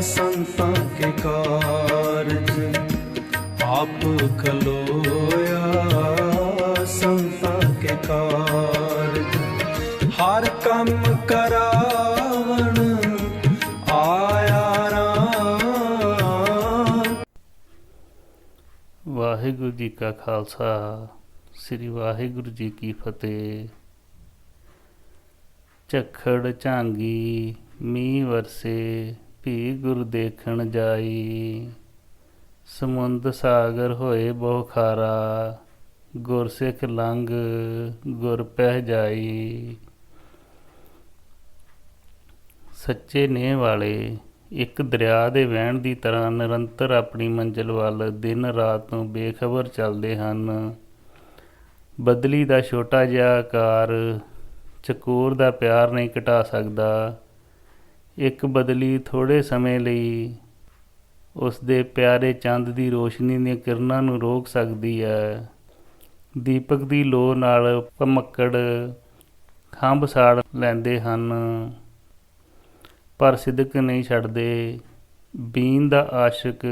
संतां के कारज आप खलोया, संतां के कारज हर कम करावण आया राम। ਵਾਹਿਗੁਰੂ ਜੀ ਕਾ ਖਾਲਸਾ, ਸ੍ਰੀ ਵਾਹਿਗੁਰੂ ਜੀ ਕੀ ਫਤਿਹ। ਝੱਖੜ ਝਾਂਗੀ ਮੀਂਹ ਵਰਸੇ, ਭੀ ਗੁਰ ਦੇਖਣ ਜਾਈ। ਸਮੁੰਦ ਸਾਗਰ ਹੋਏ ਬਹੁ ਖਾਰਾ, ਗੁਰਸਿੱਖ ਲੰਘ ਗੁਰ ਪਹਿ ਜਾਈ। ਸੱਚੇ ਨੇਹ ਵਾਲੇ ਇੱਕ ਦਰਿਆ ਦੇ ਵਹਿਣ ਦੀ ਤਰ੍ਹਾਂ ਨਿਰੰਤਰ ਆਪਣੀ ਮੰਜ਼ਿਲ ਵੱਲ ਦਿਨ ਰਾਤ ਤੋਂ ਬੇਖਬਰ ਚੱਲਦੇ ਹਨ। ਬਦਲੀ ਦਾ ਛੋਟਾ ਜਿਹਾ ਆਕਾਰ ਚਕੋਰ ਦਾ ਪਿਆਰ ਨਹੀਂ ਘਟਾ ਸਕਦਾ। ਇੱਕ ਬਦਲੀ ਥੋੜ੍ਹੇ ਸਮੇਂ ਲਈ ਉਸ ਦੇ ਪਿਆਰੇ ਚੰਦ ਦੀ ਰੋਸ਼ਨੀ ਦੀਆਂ ਕਿਰਨਾਂ ਨੂੰ ਰੋਕ ਸਕਦੀ ਹੈ। ਦੀਪਕ ਦੀ ਲੋ ਨਾਲ ਭਮੱਕੜ ਖੰਭ ਸਾੜ ਲੈਂਦੇ ਹਨ, ਪਰ ਸਿਦਕ ਨਹੀਂ ਛੱਡਦੇ। ਬੀਨ ਦਾ ਆਸ਼ਿਕ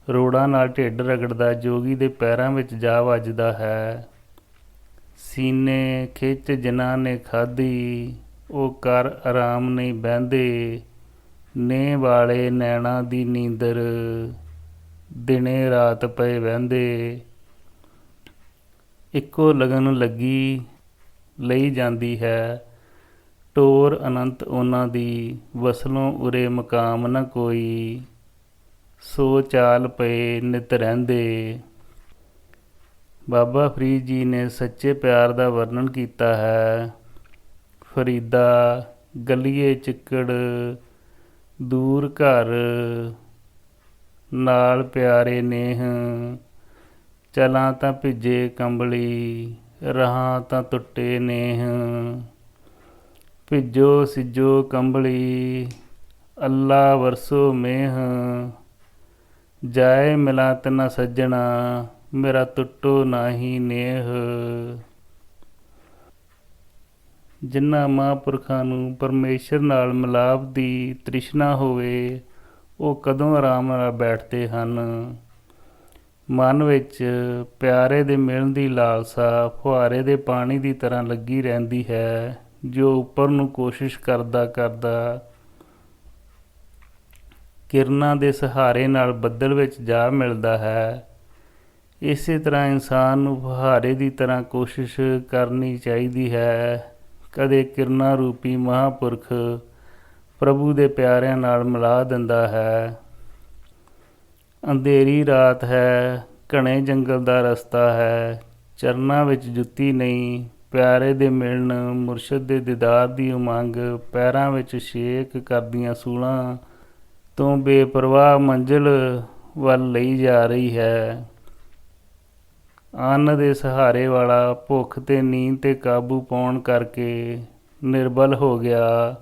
ਰੋੜਾਂ ਨਾਲ ਢਿੱਡ ਰਗੜਦਾ ਜੋਗੀ ਦੇ ਪੈਰਾਂ ਵਿੱਚ ਜਾ ਵੱਜਦਾ ਹੈ। ਸੀਨੇ ਖਿੱਚ ਜਿਨ੍ਹਾਂ ਨੇ ਖਾਧੀ, ਉਹ ਕਰ ਆਰਾਮ ਨਹੀਂ ਬਹਿੰਦੇ। ਨੇਹ ਵਾਲੇ ਨੈਣਾ ਦੀ ਨੀਂਦਰ, ਦਿਨੇ ਰਾਤ ਪਏ ਵਹਿੰਦੇ। ਇੱਕੋ ਲਗਨ ਲੱਗੀ ਲਈ ਜਾਂਦੀ ਹੈ, ਟੋਰ ਅਨੰਤ ਉਹਨਾਂ ਦੀ। ਵਸਲੋਂ ਉਰੇ ਮਕਾਮ ਨ ਕੋਈ, ਸੋ ਚਾਲ ਪਏ ਨਿਤ ਰਹਿੰਦੇ। ਬਾਬਾ ਫਰੀਦ ਜੀ ਨੇ ਸੱਚੇ ਪਿਆਰ ਦਾ ਵਰਣਨ ਕੀਤਾ ਹੈ। ਫਰੀਦਾ ਗਲੀਏ ਚਿੱਕੜ, ਦੂਰ ਘਰ, ਨਾਲ ਪਿਆਰੇ ਨੇਹ। ਚਲਾਂ ਤਾਂ ਭਿੱਜੇ ਕੰਬਲੀ, ਰਹਾਂ ਤਾਂ ਟੁੱਟੇ ਨੇਹ। ਭਿੱਜੋ ਸਿੱਜੋ ਕੰਬਲੀ, ਅੱਲਾ ਵਰਸੋ ਮੇਹ। ਜਾਏ ਮਿਲਾਤ ਨਾ ਸੱਜਣਾ, ਮੇਰਾ ਟੁੱਟੋ ਨਾਹੀ ਨੇਹ। ਜਿਨ੍ਹਾਂ ਮਹਾਂਪੁਰਖਾਂ ਨੂੰ ਪਰਮੇਸ਼ਰ ਨਾਲ ਮਿਲਾਪ ਦੀ ਤ੍ਰਿਸ਼ਨਾ ਹੋਵੇ, ਉਹ ਕਦੋਂ ਆਰਾਮ ਨਾਲ ਬੈਠਦੇ ਹਨ। ਮਨ ਵਿੱਚ ਪਿਆਰੇ ਦੇ ਮਿਲਣ ਦੀ ਲਾਲਸਾ ਫੁਹਾਰੇ ਦੇ ਪਾਣੀ ਦੀ ਤਰ੍ਹਾਂ ਲੱਗੀ ਰਹਿੰਦੀ ਹੈ, ਜੋ ਉੱਪਰ ਨੂੰ ਕੋਸ਼ਿਸ਼ ਕਰਦਾ ਕਰਦਾ ਕਿਰਨਾਂ ਦੇ ਸਹਾਰੇ ਨਾਲ ਬੱਦਲ ਵਿੱਚ ਜਾ ਮਿਲਦਾ ਹੈ। ਇਸੇ ਤਰ੍ਹਾਂ ਇਨਸਾਨ ਨੂੰ ਫੁਹਾਰੇ ਦੀ ਤਰ੍ਹਾਂ ਕੋਸ਼ਿਸ਼ ਕਰਨੀ ਚਾਹੀਦੀ ਹੈ। ਕਦੇ ਕਿਰਨਾਂ ਰੂਪੀ ਮਹਾਂਪੁਰਖ ਪ੍ਰਭੂ ਦੇ ਪਿਆਰਿਆਂ ਨਾਲ ਮਿਲਾ ਦਿੰਦਾ ਹੈ। ਅੰਧੇਰੀ ਰਾਤ ਹੈ, ਘਣੇ ਜੰਗਲ ਦਾ ਰਸਤਾ ਹੈ, ਚਰਨਾਂ ਵਿੱਚ ਜੁੱਤੀ ਨਹੀਂ। ਪਿਆਰੇ ਦੇ ਮਿਲਣ, ਮੁਰਸ਼ਦ ਦੇ ਦੀਦਾਰ ਦੀ ਉਮੰਗ ਪੈਰਾਂ ਵਿੱਚ ਛੇਕ ਕਰਦੀਆਂ ਸੂਲਾਂ ਤੋਂ ਬੇਪਰਵਾਹ ਮੰਜ਼ਿਲ ਵੱਲ ਲਈ ਜਾ ਰਹੀ ਹੈ। ਅੰਨ ਦੇ ਸਹਾਰੇ ਵਾਲਾ ਭੁੱਖ ਤੇ ਨੀਂਦ 'ਤੇ ਕਾਬੂ ਪਾਉਣ ਕਰਕੇ ਨਿਰਬਲ ਹੋ ਗਿਆ।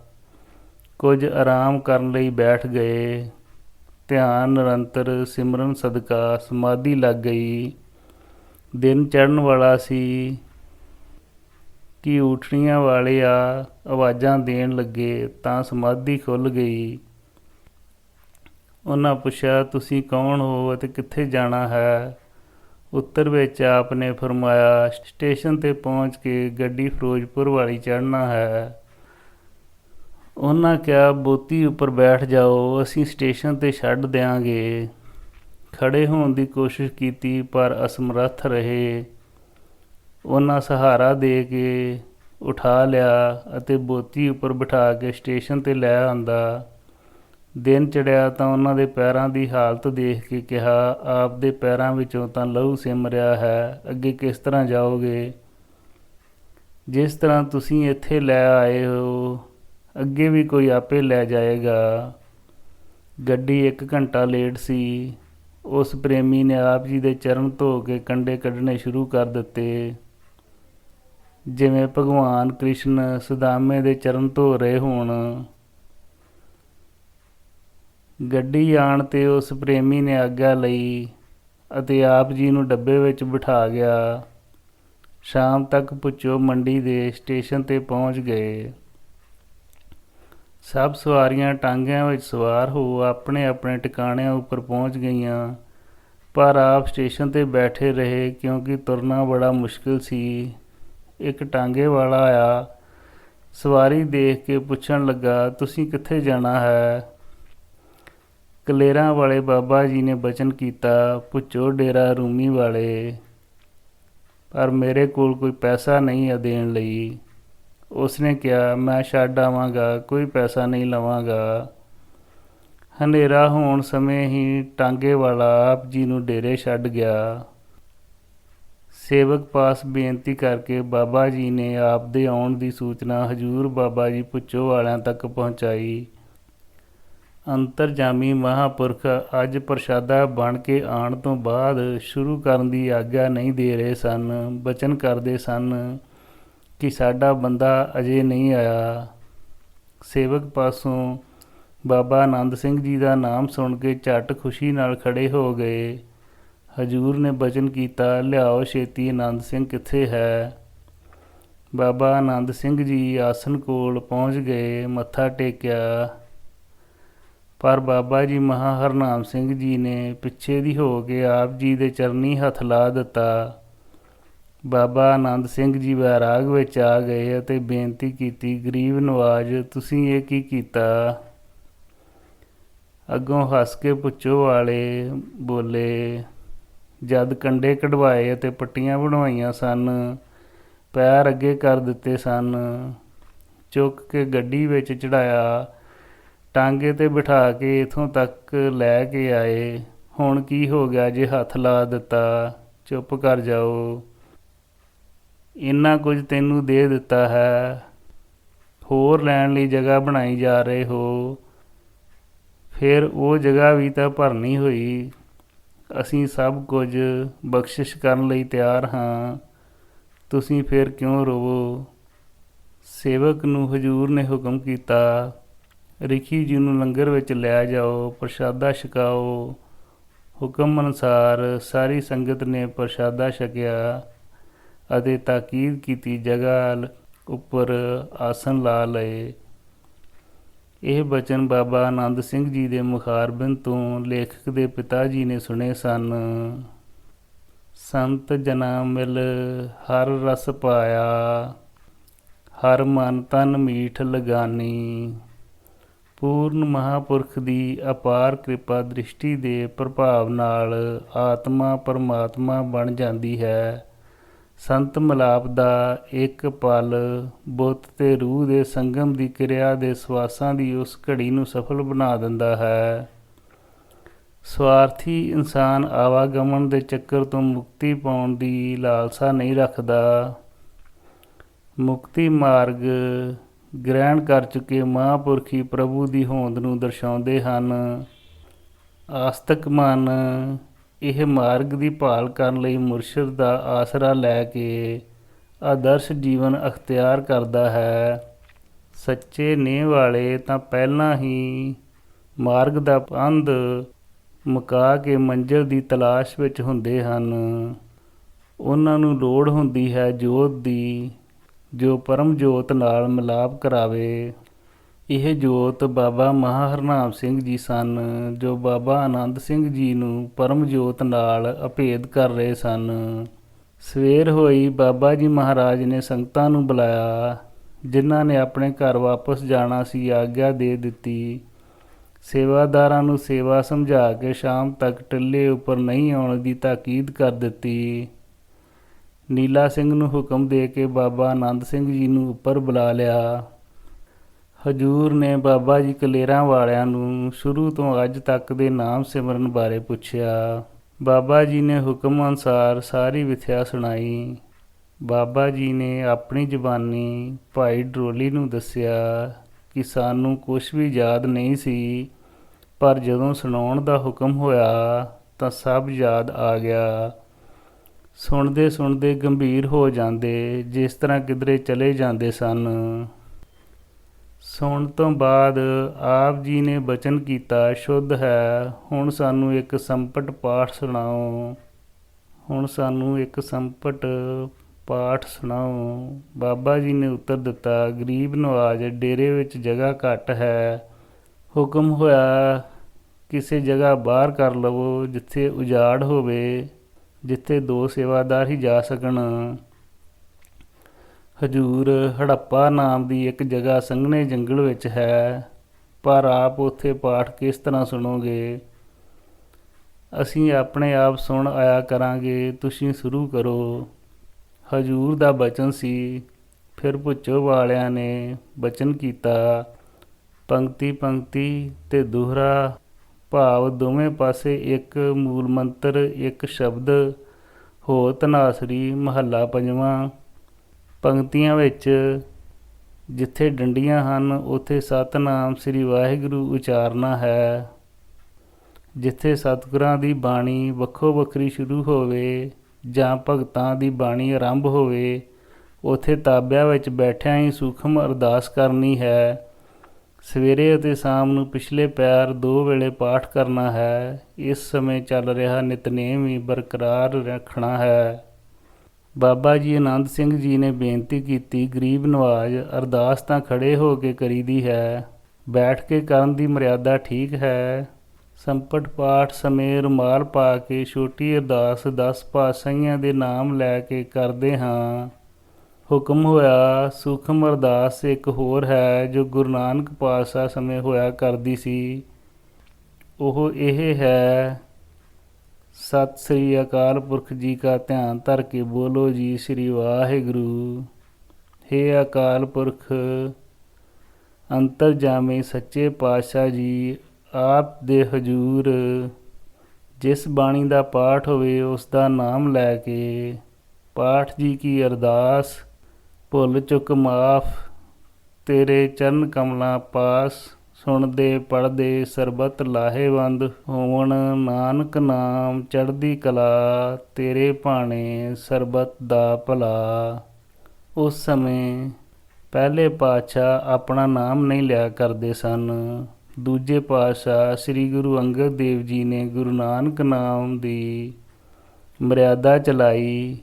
ਕੁਝ ਆਰਾਮ ਕਰਨ ਲਈ ਬੈਠ ਗਏ। ਧਿਆਨ ਨਿਰੰਤਰ ਸਿਮਰਨ ਸਦਕਾ ਸਮਾਧੀ ਲੱਗ ਗਈ। ਦਿਨ ਚੜ੍ਹਨ ਵਾਲਾ ਸੀ ਕਿ ਊਠਣੀਆਂ ਵਾਲੇ ਆਵਾਜ਼ਾਂ ਦੇਣ ਲੱਗੇ ਤਾਂ ਸਮਾਧੀ ਖੁੱਲ੍ਹ ਗਈ। ਉਹਨਾਂ ਪੁੱਛਿਆ, ਤੁਸੀਂ ਕੌਣ ਹੋ ਅਤੇ ਕਿੱਥੇ ਜਾਣਾ ਹੈ? ਉੱਤਰ ਵਿੱਚ ਆਪ ਨੇ ਫਰਮਾਇਆ, ਸਟੇਸ਼ਨ 'ਤੇ ਪਹੁੰਚ ਕੇ ਗੱਡੀ ਫਿਰੋਜ਼ਪੁਰ ਵਾਲੀ ਚੜ੍ਹਨਾ ਹੈ। ਉਹਨਾਂ ਕਿਹਾ, ਬੋਤੀ ਉੱਪਰ ਬੈਠ ਜਾਓ, ਅਸੀਂ ਸਟੇਸ਼ਨ 'ਤੇ ਛੱਡ ਦਿਆਂਗੇ। ਖੜ੍ਹੇ ਹੋਣ ਦੀ ਕੋਸ਼ਿਸ਼ ਕੀਤੀ ਪਰ ਅਸਮਰੱਥ ਰਹੇ। ਉਹਨਾਂ ਸਹਾਰਾ ਦੇ ਕੇ ਉਠਾ ਲਿਆ ਅਤੇ ਬੋਤੀ ਉੱਪਰ ਬਿਠਾ ਕੇ ਸਟੇਸ਼ਨ 'ਤੇ ਲੈ ਆਂਦਾ। ਦਿਨ ਚੜ੍ਹਿਆ ਤਾਂ ਉਹਨਾਂ ਦੇ ਪੈਰਾਂ ਦੀ ਹਾਲਤ ਦੇਖ ਕੇ ਕਿਹਾ, ਆਪ ਦੇ ਪੈਰਾਂ ਵਿੱਚੋਂ ਤਾਂ ਲਹੂ ਸਿਮ ਰਿਹਾ ਹੈ, ਅੱਗੇ ਕਿਸ ਤਰ੍ਹਾਂ ਜਾਓਗੇ? ਜਿਸ ਤਰ੍ਹਾਂ ਤੁਸੀਂ ਇੱਥੇ ਲੈ ਆਏ ਹੋ, ਅੱਗੇ ਵੀ ਕੋਈ ਆਪੇ ਲੈ ਜਾਏਗਾ। ਗੱਡੀ 1 ਘੰਟਾ ਲੇਟ ਸੀ। ਉਸ ਪ੍ਰੇਮੀ ਨੇ ਆਪ ਜੀ ਦੇ ਚਰਨ ਧੋ ਕੇ ਕੰਡੇ ਕੱਢਣੇ ਸ਼ੁਰੂ ਕਰ ਦਿੱਤੇ, ਜਿਵੇਂ ਭਗਵਾਨ ਕ੍ਰਿਸ਼ਨ ਸੁਦਾਮੇ ਦੇ ਚਰਨ ਧੋ ਰਹੇ ਹੋਣ। ਗੱਡੀ ਆਉਣ 'ਤੇ ਉਸ ਪ੍ਰੇਮੀ ਨੇ ਆਗਿਆ ਲਈ ਅਤੇ ਆਪ ਜੀ ਨੂੰ ਡੱਬੇ ਵਿੱਚ ਬਿਠਾ ਗਿਆ। ਸ਼ਾਮ ਤੱਕ ਭੁੱਚੋ ਮੰਡੀ ਦੇ ਸਟੇਸ਼ਨ 'ਤੇ ਪਹੁੰਚ ਗਏ। ਸਭ ਸਵਾਰੀਆਂ ਟਾਂਗਿਆਂ ਵਿੱਚ ਸਵਾਰ ਹੋ ਆਪਣੇ ਆਪਣੇ ਟਿਕਾਣਿਆਂ ਉੱਪਰ ਪਹੁੰਚ ਗਈਆਂ, ਪਰ ਆਪ ਸਟੇਸ਼ਨ 'ਤੇ ਬੈਠੇ ਰਹੇ ਕਿਉਂਕਿ ਤੁਰਨਾ ਬੜਾ ਮੁਸ਼ਕਿਲ ਸੀ। ਇੱਕ ਟਾਂਗੇ ਵਾਲਾ ਆਇਆ, ਸਵਾਰੀ ਦੇਖ ਕੇ ਪੁੱਛਣ ਲੱਗਾ, ਤੁਸੀਂ ਕਿੱਥੇ ਜਾਣਾ ਹੈ? ਕਲੇਰਾਂ ਵਾਲੇ ਬਾਬਾ ਜੀ ਨੇ ਬਚਨ ਕੀਤਾ, ਪੁੱਛੋ ਡੇਰਾ ਰੂਮੀ ਵਾਲੇ, ਪਰ ਮੇਰੇ ਕੋਲ ਕੋਈ ਪੈਸਾ ਨਹੀਂ ਹੈ ਦੇਣ ਲਈ। ਉਸਨੇ ਕਿਹਾ, ਮੈਂ ਛੱਡ ਆਵਾਂਗਾ, ਕੋਈ ਪੈਸਾ ਨਹੀਂ ਲਵਾਂਗਾ। ਹਨੇਰਾ ਹੋਣ ਸਮੇਂ ਹੀ ਟਾਂਗੇ ਵਾਲਾ ਆਪ ਜੀ ਨੂੰ ਡੇਰੇ ਛੱਡ ਗਿਆ। ਸੇਵਕ ਪਾਸ ਬੇਨਤੀ ਕਰਕੇ ਬਾਬਾ ਜੀ ਨੇ ਆਪ ਦੇ ਆਉਣ ਦੀ ਸੂਚਨਾ ਹਜ਼ੂਰ ਬਾਬਾ ਜੀ ਭੁੱਚੋ ਵਾਲਿਆਂ ਤੱਕ ਪਹੁੰਚਾਈ। ਅੰਤਰਜਾਮੀ ਮਹਾਂਪੁਰਖ ਅੱਜ ਪ੍ਰਸ਼ਾਦਾ ਬਣ ਕੇ ਆਉਣ ਤੋਂ ਬਾਅਦ ਸ਼ੁਰੂ ਕਰਨ ਦੀ ਆਗਿਆ ਨਹੀਂ ਦੇ ਰਹੇ ਸਨ। ਬਚਨ ਕਰਦੇ ਸਨ ਕਿ ਸਾਡਾ ਬੰਦਾ ਅਜੇ ਨਹੀਂ ਆਇਆ। ਸੇਵਕ ਪਾਸੋਂ ਬਾਬਾ ਆਨੰਦ ਸਿੰਘ ਜੀ ਦਾ ਨਾਮ ਸੁਣ ਕੇ ਝੱਟ ਖੁਸ਼ੀ ਨਾਲ ਖੜੇ ਹੋ ਗਏ। ਹਜ਼ੂਰ ਨੇ ਬਚਨ ਕੀਤਾ, ਲਿਆਓ ਛੇਤੀ, ਆਨੰਦ ਸਿੰਘ ਕਿੱਥੇ ਹੈ? ਬਾਬਾ ਆਨੰਦ ਸਿੰਘ ਜੀ ਆਸਣ ਕੋਲ ਪਹੁੰਚ ਗਏ, ਮੱਥਾ ਟੇਕਿਆ, ਪਰ ਬਾਬਾ ਜੀ ਮਹਾਂ ਹਰਨਾਮ ਸਿੰਘ ਜੀ ਨੇ ਪਿੱਛੇ ਦੀ ਹੋ ਕੇ ਆਪ ਜੀ ਦੇ ਚਰਨੀ ਹੱਥ ਲਾ ਦਿੱਤਾ। ਬਾਬਾ ਆਨੰਦ ਸਿੰਘ ਜੀ ਵੈਰਾਗ ਵਿੱਚ ਆ ਗਏ ਅਤੇ ਬੇਨਤੀ ਕੀਤੀ, ਗਰੀਬ ਨਵਾਜ਼, ਤੁਸੀਂ ਇਹ ਕੀ ਕੀਤਾ? ਅੱਗੋਂ ਹੱਸ ਕੇ ਭੁੱਚੋ ਵਾਲੇ ਬੋਲੇ, ਜਦ ਕੰਡੇ ਕਢਵਾਏ ਅਤੇ ਪੱਟੀਆਂ ਬਣਵਾਈਆਂ ਸਨ, ਪੈਰ ਅੱਗੇ ਕਰ ਦਿੱਤੇ ਸਨ, ਚੁੱਕ ਕੇ ਗੱਡੀ ਵਿੱਚ ਚੜਾਇਆ, ਟਾਂਗੇ 'ਤੇ ਬਿਠਾ ਕੇ ਇੱਥੋਂ ਤੱਕ ਲੈ ਕੇ ਆਏ। ਹੁਣ ਕੀ ਹੋ ਗਿਆ ਜੇ ਹੱਥ ਲਾ ਦਿੱਤਾ? ਚੁੱਪ ਕਰ ਜਾਓ, ਇੰਨਾ ਕੁਝ ਤੈਨੂੰ ਦੇ ਦਿੱਤਾ ਹੈ, ਹੋਰ ਲੈਣ ਲਈ ਜਗ੍ਹਾ ਬਣਾਈ ਜਾ ਰਹੇ ਹੋ, ਫਿਰ ਉਹ ਜਗ੍ਹਾ ਵੀ ਤਾਂ ਭਰਨੀ ਹੋਈ। ਅਸੀਂ ਸਭ ਕੁਝ ਬਖਸ਼ਿਸ਼ ਕਰਨ ਲਈ ਤਿਆਰ ਹਾਂ, ਤੁਸੀਂ ਫਿਰ ਕਿਉਂ ਰੋਵੋ? ਸੇਵਕ ਨੂੰ ਹਜ਼ੂਰ ਨੇ ਹੁਕਮ ਕੀਤਾ, ਰਿਖੀ ਜੀ ਨੂੰ ਲੰਗਰ ਵਿੱਚ ਲੈ ਜਾਓ, ਪ੍ਰਸ਼ਾਦਾ ਛਕਾਓ। ਹੁਕਮ ਅਨੁਸਾਰ ਸਾਰੀ ਸੰਗਤ ਨੇ ਪ੍ਰਸ਼ਾਦਾ ਛਕਿਆ ਅਤੇ ਤਾਕੀਦ ਕੀਤੀ ਜਗ੍ਹਾ ਉੱਪਰ ਆਸਣ ਲਾ ਲਏ। ਇਹ ਬਚਨ ਬਾਬਾ ਆਨੰਦ ਸਿੰਘ ਜੀ ਦੇ ਮੁਖਾਰਬਿੰਦ ਤੋਂ ਲੇਖਕ ਦੇ ਪਿਤਾ ਜੀ ਨੇ ਸੁਣੇ ਸਨ। ਸੰਤ ਜਨਾ ਮਿਲ ਹਰ ਰਸ ਪਾਇਆ, ਹਰ ਮਨ ਤਨ ਮੀਠ ਲਗਾਨੀ। ਪੂਰਨ ਮਹਾਂਪੁਰਖ ਦੀ ਅਪਾਰ ਕਿਰਪਾ ਦ੍ਰਿਸ਼ਟੀ ਦੇ ਪ੍ਰਭਾਵ ਨਾਲ ਆਤਮਾ ਪਰਮਾਤਮਾ ਬਣ ਜਾਂਦੀ ਹੈ। ਸੰਤ ਮਿਲਾਪ ਦਾ ਇੱਕ ਪਲ ਬੁੱਤ ਤੇ ਰੂਹ ਦੇ ਸੰਗਮ ਦੀ ਕਿਰਿਆ ਦੇ ਸਵਾਸਾਂ ਦੀ ਉਸ ਘੜੀ ਨੂੰ ਸਫਲ ਬਣਾ ਦਿੰਦਾ ਹੈ। ਸਵਾਰਥੀ ਇਨਸਾਨ ਆਵਾਗਮਨ ਦੇ ਚੱਕਰ ਤੋਂ ਮੁਕਤੀ ਪਾਉਣ ਦੀ ਲਾਲਸਾ ਨਹੀਂ ਰੱਖਦਾ। ਮੁਕਤੀ ਮਾਰਗ ਗ੍ਰਹਿਣ ਕਰ ਚੁੱਕੇ ਮਹਾਂਪੁਰਖੀ ਪ੍ਰਭੂ ਦੀ ਹੋਂਦ ਨੂੰ ਦਰਸਾਉਂਦੇ ਹਨ। ਆਸਤਕ ਮਨ ਇਹ ਮਾਰਗ ਦੀ ਭਾਲ ਕਰਨ ਲਈ ਮੁਰਸ਼ਿਦ ਦਾ ਆਸਰਾ ਲੈ ਕੇ ਆਦਰਸ਼ ਜੀਵਨ ਅਖਤਿਆਰ ਕਰਦਾ ਹੈ। ਸੱਚੇ ਨੇਹ ਵਾਲੇ ਤਾਂ ਪਹਿਲਾਂ ਹੀ ਮਾਰਗ ਦਾ ਪੰਧ ਮੁਕਾ ਕੇ ਮੰਜ਼ਿਲ ਦੀ ਤਲਾਸ਼ ਵਿੱਚ ਹੁੰਦੇ ਹਨ। ਉਹਨਾਂ ਨੂੰ ਲੋੜ ਹੁੰਦੀ ਹੈ ਜੋਤ ਦੀ, ਜੋ ਪਰਮ ਜੋਤ ਨਾਲ ਮਿਲਾਪ ਕਰਾਵੇ। ਇਹ ਜੋਤ ਬਾਬਾ ਮਹਾਂ ਹਰਨਾਮ ਸਿੰਘ ਜੀ ਸਨ, ਜੋ ਬਾਬਾ ਆਨੰਦ ਸਿੰਘ ਜੀ ਨੂੰ ਪਰਮ ਜੋਤ ਨਾਲ ਅਭੇਦ ਕਰ ਰਹੇ ਸਨ। ਸਵੇਰ ਹੋਈ, ਬਾਬਾ ਜੀ ਮਹਾਰਾਜ ਨੇ ਸੰਗਤਾਂ ਨੂੰ ਬੁਲਾਇਆ। ਜਿਨ੍ਹਾਂ ਨੇ ਆਪਣੇ ਘਰ ਵਾਪਸ ਜਾਣਾ ਸੀ, ਆਗਿਆ ਦੇ ਦਿੱਤੀ। ਸੇਵਾਦਾਰਾਂ ਨੂੰ ਸੇਵਾ ਸਮਝਾ ਕੇ ਸ਼ਾਮ ਤੱਕ ਟਿੱਲੇ ਉੱਪਰ ਨਹੀਂ ਆਉਣ ਦੀ ਤਾਕੀਦ ਕਰ ਦਿੱਤੀ। ਨੀਲਾ ਸਿੰਘ ਨੂੰ ਹੁਕਮ ਦੇ ਕੇ ਬਾਬਾ ਆਨੰਦ ਸਿੰਘ ਜੀ ਨੂੰ ਉੱਪਰ ਬੁਲਾ ਲਿਆ। ਹਜ਼ੂਰ ਨੇ ਬਾਬਾ ਜੀ ਕਲੇਰਾਂ ਵਾਲਿਆਂ ਨੂੰ ਸ਼ੁਰੂ ਤੋਂ ਅੱਜ ਤੱਕ ਦੇ ਨਾਮ ਸਿਮਰਨ ਬਾਰੇ ਪੁੱਛਿਆ। ਬਾਬਾ ਜੀ ਨੇ ਹੁਕਮ ਅਨੁਸਾਰ ਸਾਰੀ ਵਿਥਿਆ ਸੁਣਾਈ। ਬਾਬਾ ਜੀ ਨੇ ਆਪਣੀ ਜ਼ੁਬਾਨੀ ਭਾਈ ਡਰੋਲੀ ਨੂੰ ਦੱਸਿਆ ਕਿ ਸਾਨੂੰ ਕੁਝ ਵੀ ਯਾਦ ਨਹੀਂ ਸੀ, ਪਰ ਜਦੋਂ ਸੁਣਾਉਣ ਦਾ ਹੁਕਮ ਹੋਇਆ ਤਾਂ ਸਭ ਯਾਦ ਆ ਗਿਆ। ਸੁਣਦੇ ਸੁਣਦੇ ਗੰਭੀਰ ਹੋ ਜਾਂਦੇ, ਜਿਸ ਤਰ੍ਹਾਂ ਕਿਧਰੇ ਚਲੇ ਜਾਂਦੇ ਸਨ। ਸੁਣਨ ਤੋਂ ਬਾਅਦ ਆਪ ਜੀ ਨੇ ਬਚਨ ਕੀਤਾ, ਸ਼ੁੱਧ ਹੈ, ਹੁਣ ਸਾਨੂੰ ਇੱਕ ਸੰਪਟ ਪਾਠ ਸੁਣਾਓ। ਹੁਣ ਸਾਨੂੰ ਇੱਕ ਸੰਪਟ ਪਾਠ ਸੁਣਾਓ। ਬਾਬਾ ਜੀ ਨੇ ਉੱਤਰ ਦਿੱਤਾ, ਗਰੀਬ ਨਵਾਜ਼, ਡੇਰੇ ਵਿੱਚ ਜਗ੍ਹਾ ਘੱਟ ਹੈ। ਹੁਕਮ ਹੋਇਆ ਕਿਸੇ ਜਗ੍ਹਾ ਬਾਹਰ ਕਰ ਲਵੋ ਜਿੱਥੇ ਉਜਾੜ ਹੋਵੇ, ਜਿੱਥੇ 2 ਸੇਵਾਦਾਰ ਹੀ ਜਾ ਸਕਣ। ਹਜੂਰ, ਹੜੱਪਾ ਨਾਮ ਦੀ ਇੱਕ ਜਗ੍ਹਾ ਸੰਘਣੇ ਜੰਗਲ ਵਿੱਚ ਹੈ, ਪਰ ਆਪ ਉੱਥੇ ਪਾਠ ਕਿਸ ਤਰ੍ਹਾਂ ਸੁਣੋਗੇ? ਅਸੀਂ ਆਪਣੇ ਆਪ ਸੁਣ ਆਇਆ ਕਰਾਂਗੇ, ਤੁਸੀਂ ਸ਼ੁਰੂ ਕਰੋ। ਹਜੂਰ ਦਾ ਬਚਨ ਸੀ। ਫਿਰ ਭੁੱਚੋ ਵਾਲਿਆਂ ਨੇ ਬਚਨ ਕੀਤਾ। ਪੰਕਤੀ ਪੰਕਤੀ ਤੇ ਦੋਹਰਾ ਭਾਵ ਦੋਵੇਂ ਪਾਸੇ ਇੱਕ ਮੂਲ ਮੰਤਰ, ਇੱਕ ਸ਼ਬਦ। ਹੋ ਧਨਾਸਰੀ, ਮਹੱਲਾ ਪੰਜਵਾਂ। ਪੰਕਤੀਆਂ ਵਿੱਚ ਜਿੱਥੇ ਡੰਡੀਆਂ ਹਨ ਉੱਥੇ ਸਤਿਨਾਮ ਸ੍ਰੀ ਵਾਹਿਗੁਰੂ ਉਚਾਰਨਾ ਹੈ। ਜਿੱਥੇ ਸਤਿਗੁਰਾਂ ਦੀ ਬਾਣੀ ਵੱਖੋ ਵੱਖਰੀ ਸ਼ੁਰੂ ਹੋਵੇ ਜਾਂ ਭਗਤਾਂ ਦੀ ਬਾਣੀ ਆਰੰਭ ਹੋਵੇ, ਉੱਥੇ ਤਾਬਿਆਂ ਵਿੱਚ ਬੈਠਿਆਂ ਹੀ ਸੂਖਮ ਅਰਦਾਸ ਕਰਨੀ ਹੈ। ਸਵੇਰੇ ਅਤੇ ਸ਼ਾਮ ਨੂੰ ਪਿਛਲੇ ਪੈਰ 2 ਵੇਲੇ ਪਾਠ ਕਰਨਾ ਹੈ। ਇਸ ਸਮੇਂ ਚੱਲ ਰਿਹਾ ਨਿਤਨੇਮ ਵੀ ਬਰਕਰਾਰ ਰੱਖਣਾ ਹੈ। ਬਾਬਾ ਜੀ ਆਨੰਦ ਸਿੰਘ ਜੀ ਨੇ ਬੇਨਤੀ ਕੀਤੀ, ਗਰੀਬ ਨਵਾਜ਼, ਅਰਦਾਸ ਤਾਂ ਖੜ੍ਹੇ ਹੋ ਕੇ ਕਰੀਦੀ ਹੈ, ਬੈਠ ਕੇ ਕਰਨ ਦੀ ਮਰਿਆਦਾ ਠੀਕ ਹੈ। ਸੰਪਟ ਪਾਠ ਸਮੇਂ ਰੁਮਾਲ ਪਾ ਕੇ ਛੋਟੀ ਅਰਦਾਸ 10 ਪਾਤਸ਼ਾਹੀਆਂ ਦੇ ਨਾਮ ਲੈ ਕੇ ਕਰਦੇ ਹਾਂ। ਹੁਕਮ ਹੋਇਆ ਸੂਖਮ ਅਰਦਾਸ ਇੱਕ ਹੋਰ ਹੈ ਜੋ ਗੁਰੂ ਨਾਨਕ ਪਾਤਸ਼ਾਹ ਸਮੇਂ ਹੋਇਆ ਕਰਦੀ ਸੀ। ਉਹ ਇਹ ਹੈ, ਸਤਿ ਸ੍ਰੀ ਅਕਾਲ ਪੁਰਖ ਜੀ ਕਾ ਧਿਆਨ ਧਰ ਕੇ ਬੋਲੋ ਜੀ ਸ੍ਰੀ ਵਾਹਿਗੁਰੂ। ਹੇ ਅਕਾਲ ਪੁਰਖ ਅੰਤਰਜਾਮੀ ਸੱਚੇ ਪਾਤਸ਼ਾਹ ਜੀ, ਆਪ ਦੇ ਹਜੂਰ ਜਿਸ ਬਾਣੀ ਦਾ ਪਾਠ ਹੋਵੇ ਉਸ ਦਾ ਨਾਮ ਲੈ ਕੇ ਪਾਠ ਜੀ ਕੀ ਅਰਦਾਸ, ਭੁੱਲ ਚੁੱਕ ਮਾਫ, ਤੇਰੇ ਚਰਨ ਕਮਲਾਂ ਪਾਸ, ਸੁਣਦੇ ਪੜ੍ਹਦੇ ਸਰਬਤ ਲਾਹੇਵੰਦ ਹੋਵਣ, ਨਾਨਕ ਨਾਮ ਚੜ੍ਹਦੀ ਕਲਾ, ਤੇਰੇ ਭਾਣੇ ਸਰਬਤ ਦਾ ਭਲਾ। ਉਸ ਸਮੇਂ ਪਹਿਲੇ ਪਾਤਸ਼ਾਹ ਆਪਣਾ ਨਾਮ ਨਹੀਂ ਲਿਆ ਕਰਦੇ ਸਨ। ਦੂਜੇ ਪਾਤਸ਼ਾਹ ਸ੍ਰੀ ਗੁਰੂ ਅੰਗਦ ਦੇਵ ਜੀ ਨੇ ਗੁਰੂ ਨਾਨਕ ਨਾਮ ਦੀ ਮਰਿਆਦਾ ਚਲਾਈ।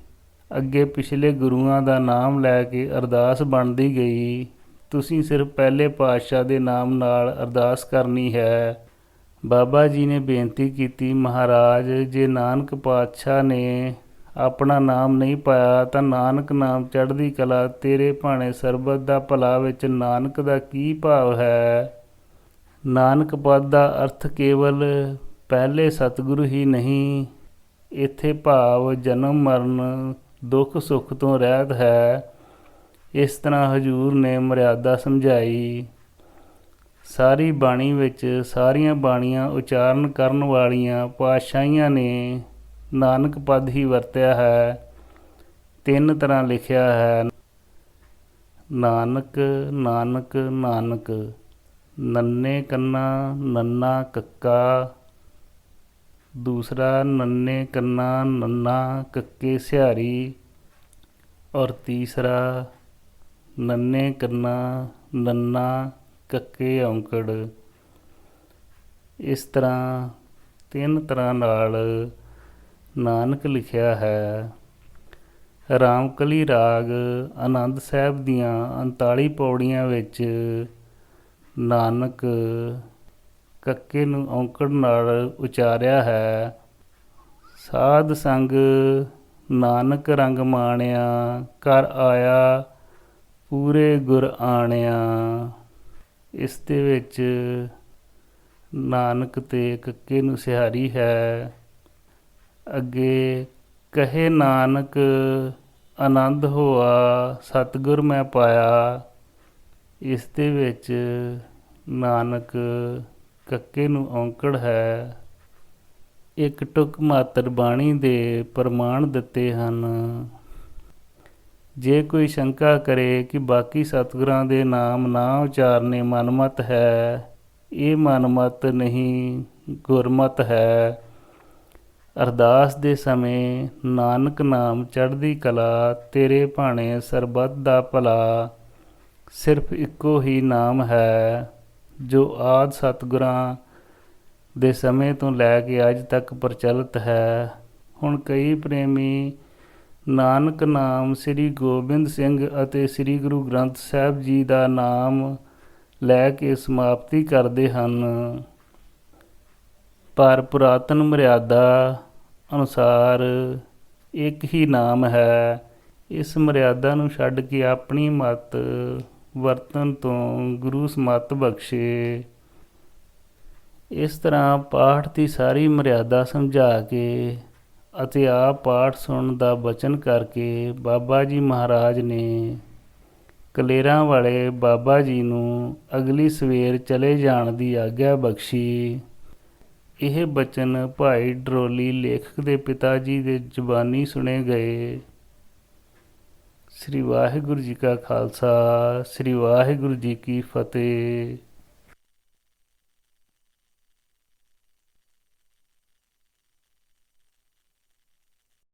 ਅੱਗੇ ਪਿਛਲੇ ਗੁਰੂਆਂ ਦਾ ਨਾਮ ਲੈ ਕੇ ਅਰਦਾਸ ਬਣਦੀ ਗਈ। ਤੁਸੀਂ ਸਿਰਫ ਪਹਿਲੇ ਪਾਤਸ਼ਾਹ ਦੇ ਨਾਮ ਨਾਲ ਅਰਦਾਸ ਕਰਨੀ ਹੈ। ਬਾਬਾ ਜੀ ਨੇ ਬੇਨਤੀ ਕੀਤੀ, ਮਹਾਰਾਜ, ਜੇ ਨਾਨਕ ਪਾਤਸ਼ਾਹ ਨੇ ਆਪਣਾ ਨਾਮ ਨਹੀਂ ਪਾਇਆ ਤਾਂ ਨਾਨਕ ਨਾਮ ਚੜ੍ਹਦੀ ਕਲਾ, ਤੇਰੇ ਭਾਣੇ ਸਰਬਤ ਦਾ ਭਲਾ ਵਿੱਚ ਨਾਨਕ ਦਾ ਕੀ ਭਾਵ ਹੈ? ਨਾਨਕ ਪਦ ਦਾ ਅਰਥ ਕੇਵਲ ਪਹਿਲੇ ਸਤਿਗੁਰੂ ਹੀ ਨਹੀਂ, ਇੱਥੇ ਭਾਵ ਜਨਮ ਮਰਨ ਦੁੱਖ ਸੁੱਖ ਤੋਂ ਰਹਿਤ ਹੈ। ਇਸ ਤਰ੍ਹਾਂ ਹਜੂਰ ਨੇ ਮਰਿਆਦਾ ਸਮਝਾਈ। ਸਾਰੀ ਬਾਣੀ ਵਿੱਚ ਸਾਰੀਆਂ ਬਾਣੀਆਂ ਉਚਾਰਨ ਕਰਨ ਵਾਲੀਆਂ ਪਾਤਸ਼ਾਹੀਆਂ ਨੇ ਨਾਨਕ ਪਦ ਹੀ ਵਰਤਿਆ ਹੈ। 3 ਤਰ੍ਹਾਂ ਲਿਖਿਆ ਹੈ, ਨਾਨਕ ਨਾਨਕ ਨਾਨਕ, ਨੰਨੇ ਕੰਨਾ ਨੰਨਾ ਕੱਕਾ, ਦੂਸਰਾ ਨੰਨੇ ਕੰਨਾ ਨੰਨਾ ਕੱਕੇ ਸਿਹਾਰੀ, ਔਰ ਤੀਸਰਾ ਨੰਨੇ ਕੰਨਾ ਨੰਨਾ ਕੱਕੇ ਔਂਕੜ। ਇਸ ਤਰ੍ਹਾਂ 3 ਤਰ੍ਹਾਂ ਨਾਲ ਨਾਨਕ ਲਿਖਿਆ ਹੈ। ਰਾਮਕਲੀ ਰਾਗ ਆਨੰਦ ਸਾਹਿਬ ਦੀਆਂ 39 ਪੌੜੀਆਂ ਵਿੱਚ ਨਾਨਕ ਕੱਕੇ ਨੂੰ ਔਂਕੜ ਨਾਲ ਉਚਾਰਿਆ ਹੈ। ਸਾਧ ਸੰਗ ਨਾਨਕ ਰੰਗ ਮਾਣਿਆ, ਘਰ ਆਇਆ ਪੂਰੇ ਗੁਰ ਆਣਿਆ। ਇਸ ਦੇ ਵਿੱਚ ਨਾਨਕ ਤੇ ਕੱਕੇ ਨੂੰ ਸਿਹਾਰੀ ਹੈ। ਅੱਗੇ ਕਹੇ ਨਾਨਕ ਆਨੰਦ ਹੋਆ, ਸਤਿਗੁਰ ਮੈਂ ਪਾਇਆ। ਇਸ ਦੇ ਵਿੱਚ ਨਾਨਕ ਕੱਕੇ ਨੂੰ ਔਂਕੜ ਹੈ। ਇੱਕ ਟੁਕ ਮਾਤਰ ਬਾਣੀ ਦੇ ਪ੍ਰਮਾਣ ਦਿੱਤੇ ਹਨ। ਜੇ ਕੋਈ ਸ਼ੰਕਾ ਕਰੇ ਕਿ ਬਾਕੀ ਸਤਿਗੁਰਾਂ ਦੇ ਨਾਮ ਨਾ ਉਚਾਰਨੇ ਮਨਮਤ ਹੈ, ਇਹ ਮਨਮਤ ਨਹੀਂ, ਗੁਰਮਤ ਹੈ। ਅਰਦਾਸ ਦੇ ਸਮੇਂ ਨਾਨਕ ਨਾਮ ਚੜ੍ਹਦੀ ਕਲਾ, ਤੇਰੇ ਭਾਣੇ ਸਰਬੱਤ ਦਾ ਭਲਾ ਸਿਰਫ ਇੱਕੋ ਹੀ ਨਾਮ ਹੈ ਜੋ ਆਦਿ ਸਤਿਗੁਰਾਂ ਦੇ ਸਮੇਂ ਤੋਂ ਲੈ ਕੇ ਅੱਜ ਤੱਕ ਪ੍ਰਚਲਿਤ ਹੈ। ਹੁਣ ਕਈ ਪ੍ਰੇਮੀ ਨਾਨਕ ਨਾਮ ਸ੍ਰੀ ਗੋਬਿੰਦ ਸਿੰਘ ਅਤੇ ਸ੍ਰੀ ਗੁਰੂ ਗ੍ਰੰਥ ਸਾਹਿਬ ਜੀ ਦਾ ਨਾਮ ਲੈ ਕੇ ਸਮਾਪਤੀ ਕਰਦੇ ਹਨ। ਪਰ ਪੁਰਾਤਨ ਮਰਿਆਦਾ ਅਨੁਸਾਰ ਇੱਕ ਹੀ ਨਾਮ ਹੈ। ਇਸ ਮਰਿਆਦਾ ਨੂੰ ਛੱਡ ਕੇ ਆਪਣੀ ਮਤ ਵਰਤਨ ਤੋਂ ਗੁਰੂ ਸਮਤ ਬਖਸ਼ੇ। ਇਸ ਤਰ੍ਹਾਂ ਪਾਠ ਦੀ ਸਾਰੀ ਮਰਿਆਦਾ ਸਮਝਾ ਕੇ ਅਤੇ ਆਪ ਪਾਠ ਸੁਣਨ ਦਾ ਬਚਨ ਕਰਕੇ ਬਾਬਾ ਜੀ ਮਹਾਰਾਜ ਨੇ ਕਲੇਰਾਂ ਵਾਲੇ ਬਾਬਾ ਜੀ ਨੂੰ ਅਗਲੀ ਸਵੇਰ ਚਲੇ ਜਾਣ ਦੀ ਆਗਿਆ ਬਖਸ਼ੀ। ਇਹ ਬਚਨ ਭਾਈ ਡਰੋਲੀ ਲੇਖਕ ਦੇ ਪਿਤਾ ਜੀ ਦੇ ਜ਼ੁਬਾਨੀ ਸੁਣੇ ਗਏ। ਸ੍ਰੀ ਵਾਹਿਗੁਰੂ ਜੀ ਕਾ ਖਾਲਸਾ, ਸ੍ਰੀ ਵਾਹਿਗੁਰੂ ਜੀ ਕੀ ਫਤਿਹ।